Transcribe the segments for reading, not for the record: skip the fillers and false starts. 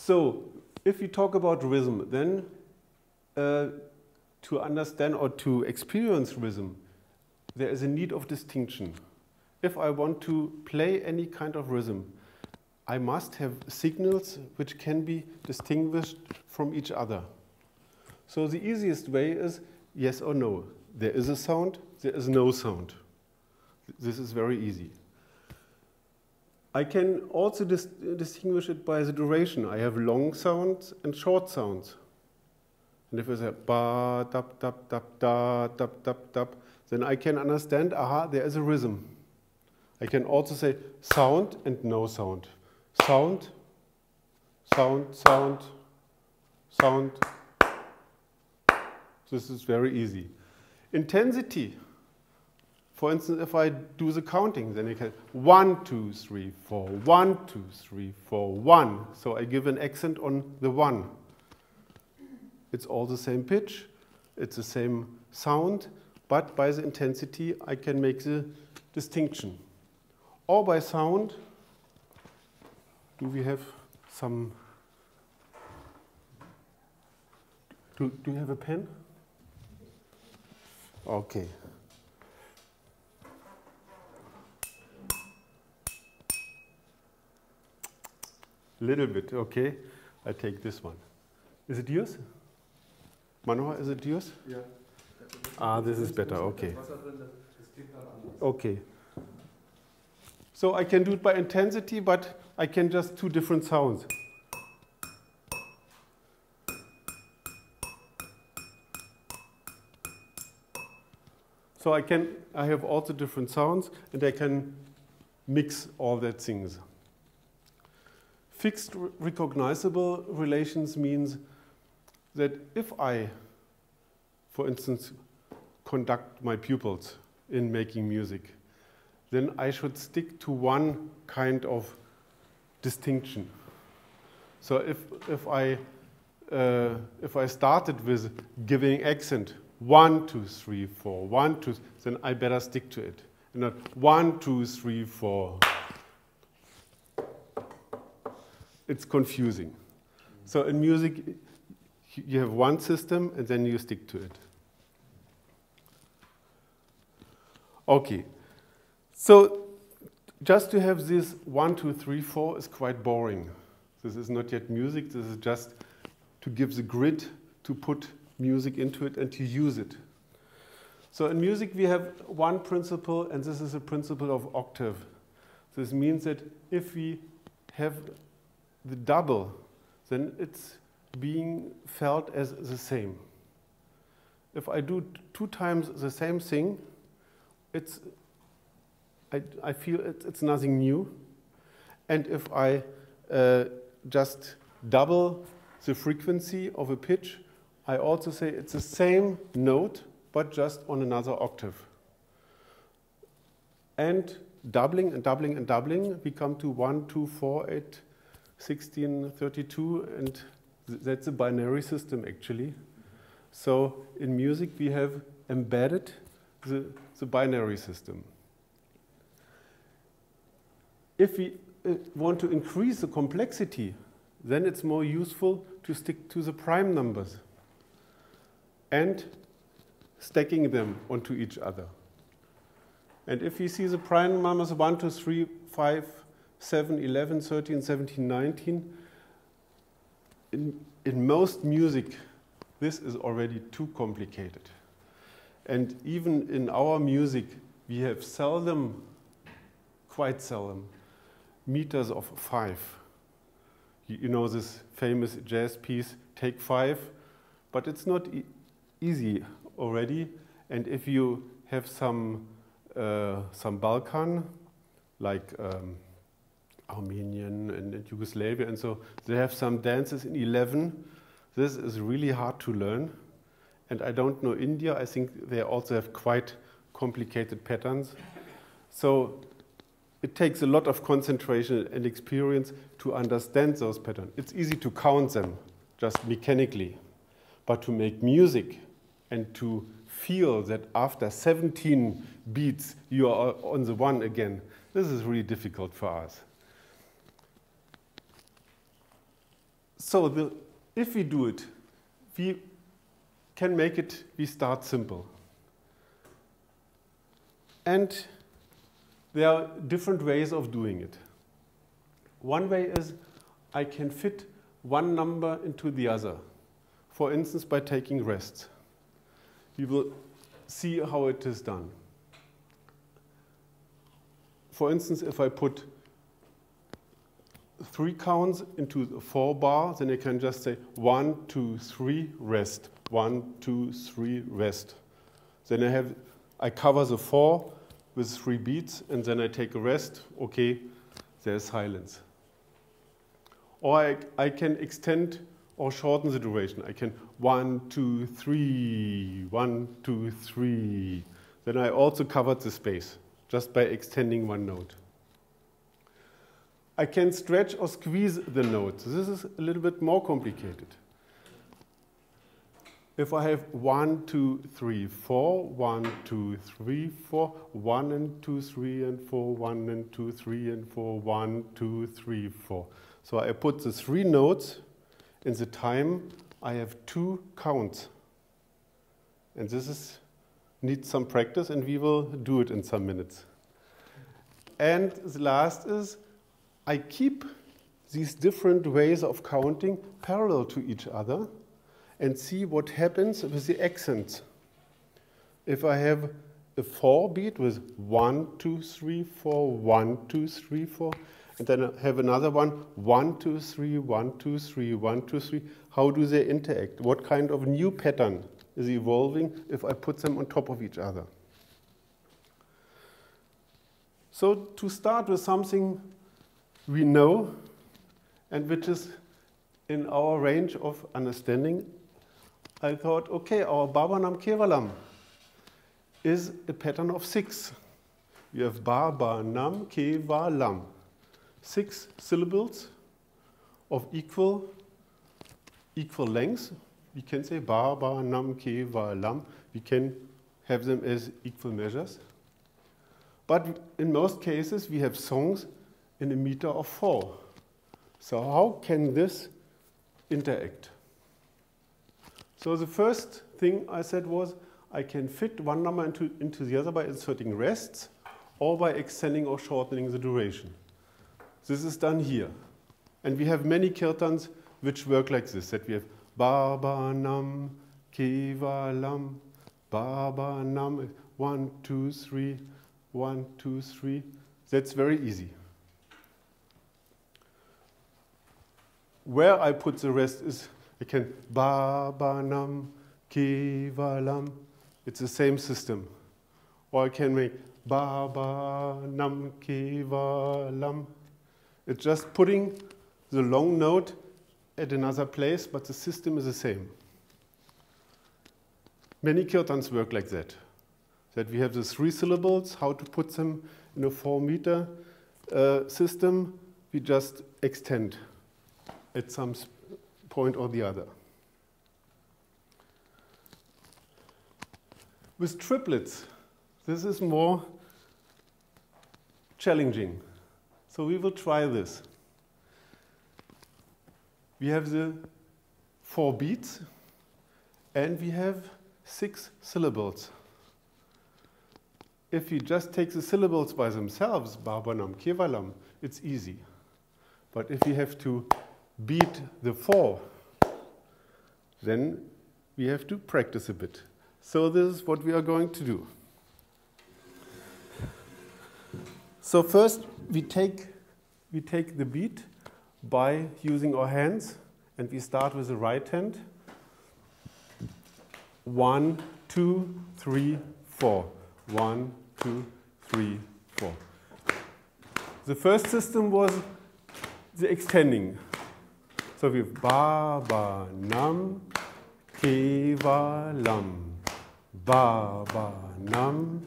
So, if we talk about rhythm, then to understand or to experience rhythm, there is a need of distinction. If I want to play any kind of rhythm, I must have signals which can be distinguished from each other. So the easiest way is yes or no. There is a sound, there is no sound. This is very easy. I can also distinguish it by the duration. I have long sounds and short sounds. And if I say ba, dap, dap, dap, da, dap, dap, dap, then I can understand, aha, there is a rhythm. I can also say sound and no sound. Sound, sound, sound, sound. This is very easy. Intensity. For instance, if I do the counting, then I can 1, 2, 3, 4, 1, 2, 3, 4, 1. So I give an accent on the 1. It's all the same pitch, it's the same sound, but by the intensity I can make the distinction. Or by sound, do we have some, do you have a pen? Okay. Little bit, okay. I take this one. Is it yours? Manohar, is it yours? Yeah. Ah, this is better, okay. Okay. So I can do it by intensity, but I can just two different sounds. So I have also different sounds, and I can mix all that things. Fixed recognizable relations means that if I, for instance, conduct my pupils in making music, then I should stick to one kind of distinction. So if I started with giving accent 1, 2, 3, 4, 1, 2, then I better stick to it. And not 1, 2, 3, 4. It's confusing. So in music, you have one system and then you stick to it. Okay. So just to have this 1, 2, 3, 4 is quite boring. This is not yet music. This is just to give the grid to put music into it and to use it. So in music we have one principle, and this is a principle of octave. This means that if we have the double, then it's being felt as the same. If I do 2 times the same thing, I feel it's nothing new. And if I just double the frequency of a pitch, I also say it's the same note, but just on another octave. And doubling and doubling and doubling, we come to 1, 2, 4, 8, 16, 32, and that's a binary system actually. So in music we have embedded the binary system. If we want to increase the complexity, then it's more useful to stick to the prime numbers and stacking them onto each other. And if we see the prime numbers 1, 2, 3, 5, 7, 11, 13, 17, 19, in most music, this is already too complicated. And even in our music, we have seldom, quite seldom, meters of 5. You know this famous jazz piece, Take 5, but it's not easy already. And if you have some Balkan, like Armenian and Yugoslavia, and so they have some dances in 11. This is really hard to learn. And I don't know India. I think they also have quite complicated patterns. So it takes a lot of concentration and experience to understand those patterns. It's easy to count them just mechanically, but to make music and to feel that after 17 beats you are on the one again, this is really difficult for us. So if we do it, we can make it, we start simple. And there are different ways of doing it. One way is I can fit one number into the other. For instance, by taking rests. We will see how it is done. For instance, if I put 3 counts into the 4 bar, then I can just say 1, 2, 3, rest. 1, 2, 3, rest. Then I cover the 4 with 3 beats, and then I take a rest. Okay, there's silence. Or I can extend or shorten the duration. I can 1, 2, 3, 1, 2, 3. Then I also covered the space just by extending one note. I can stretch or squeeze the notes. This is a little bit more complicated. If I have 1, 2, 3, 4, 1, 2, 3, 4, 1 and 2, 3 and 4, 1 and 2, 3 and 4, 1, 2, 3, 4. So I put the 3 notes in the time I have 2 counts. And this needs some practice, and we will do it in some minutes. And the last is I keep these different ways of counting parallel to each other and see what happens with the accents. If I have a 4 beat with 1, 2, 3, 4, 1, 2, 3, 4, and then I have another one, 1, 2, 3, 1, 2, 3, 1, 2, 3. How do they interact? What kind of new pattern is evolving if I put them on top of each other? So to start with something we know and which is in our range of understanding, I thought, okay, our Baba Nam Kevalam is a pattern of 6. We have Baba Nam Kevalam. 6 syllables of equal length. We can say Baba Nam Kevalam. We can have them as equal measures. But in most cases, we have songs in a meter of 4. So how can this interact? So the first thing I said was I can fit one number into the other by inserting rests or by extending or shortening the duration. This is done here. And we have many kirtans which work like this, that we have Baba Nam Kevalam, Baba Nam, 1, 2, 3, 1, 2, 3. That's very easy. Where I put the rest is, I can Baba Nam Kevalam. It's the same system. Or I can make Baba Nam Kevalam. It's just putting the long note at another place, but the system is the same. Many kirtans work like that. That we have the 3 syllables, how to put them in a 4-meter system, we just extend at some point or the other. With triplets, this is more challenging. So we will try this. We have the 4 beats, and we have 6 syllables. If you just take the syllables by themselves, Baba Nam Kevalam, it's easy. But if you have to beat the 4, then we have to practice a bit. So this is what we are going to do. So first we take the beat by using our hands, and we start with the right hand. 1, 2, 3, 4. 1, 2, 3, 4. The first system was the extending. So we have Baba Nam Kevalam. Baba Nam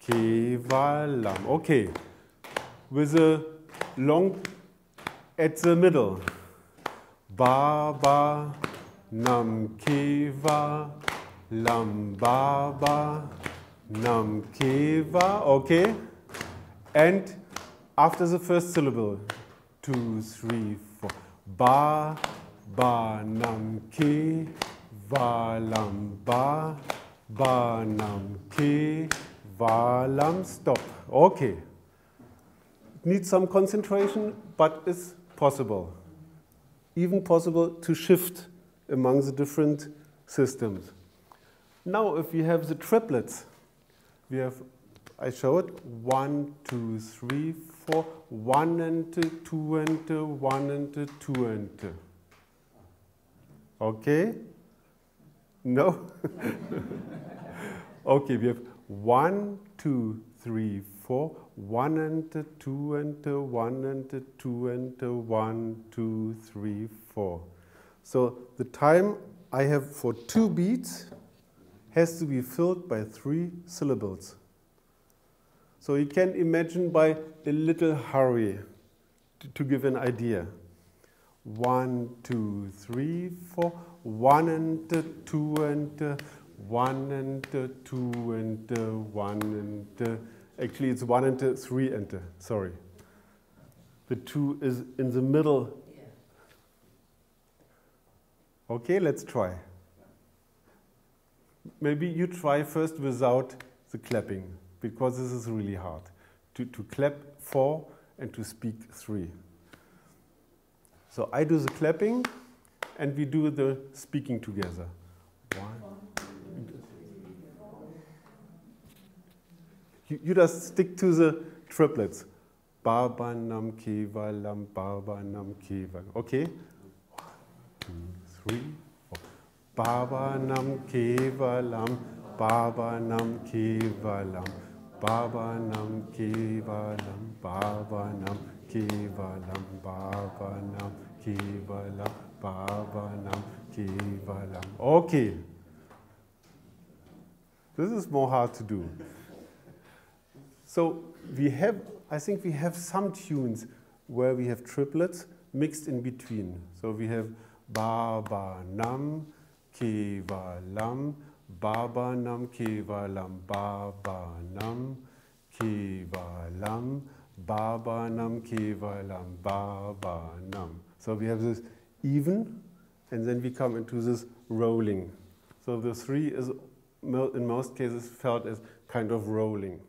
Kevalam. Okay. With a long at the middle. Baba Nam Kevalam. Baba Nam Keva. Okay. And after the first syllable, 2, 3, 4. Ba, ba nam Kevalam, ba nam Kevalam, stop. Okay. Needs some concentration, but it's possible. Even possible to shift among the different systems. Now, if we have the triplets, we have, I showed 1, 2, 3, 4, 1 and 2 and 1 and 2 and. Okay? No? Okay, we have 1, 2, 3, 4, 1 and 2 and 1 and 2 and 1, 2, 3, 4. So the time I have for 2 beats has to be filled by 3 syllables. So you can imagine by a little hurry to give an idea. 1, 2, 3, 4, 1 and 2 and 1 and 2 and 1 and actually it's 1 and 3 and sorry. The 2 is in the middle. Okay, let's try. Maybe you try first without the clapping, because this is really hard. To clap 4 and to speak 3. So I do the clapping and we do the speaking together. 1. You just stick to the triplets. Baba Nam Kevalam, Baba Nam Kevalam. Okay? 1, 2, 3, 4. Baba Nam Kevalam, Baba Nam Kevalam, Baba Nam Kevalam, Baba Nam Kevalam, Baba Nam Kevalam, Baba Nam Kevalam. Okay. This is more hard to do. So we have, I think we have some tunes where we have triplets mixed in between. So we have Baba Nam Kevalam, Baba Nam Kevalam, Baba Nam Kevalam, Baba Nam Kevalam, Baba Nam. So we have this even, and then we come into this rolling. So the 3 is, in most cases, felt as kind of rolling.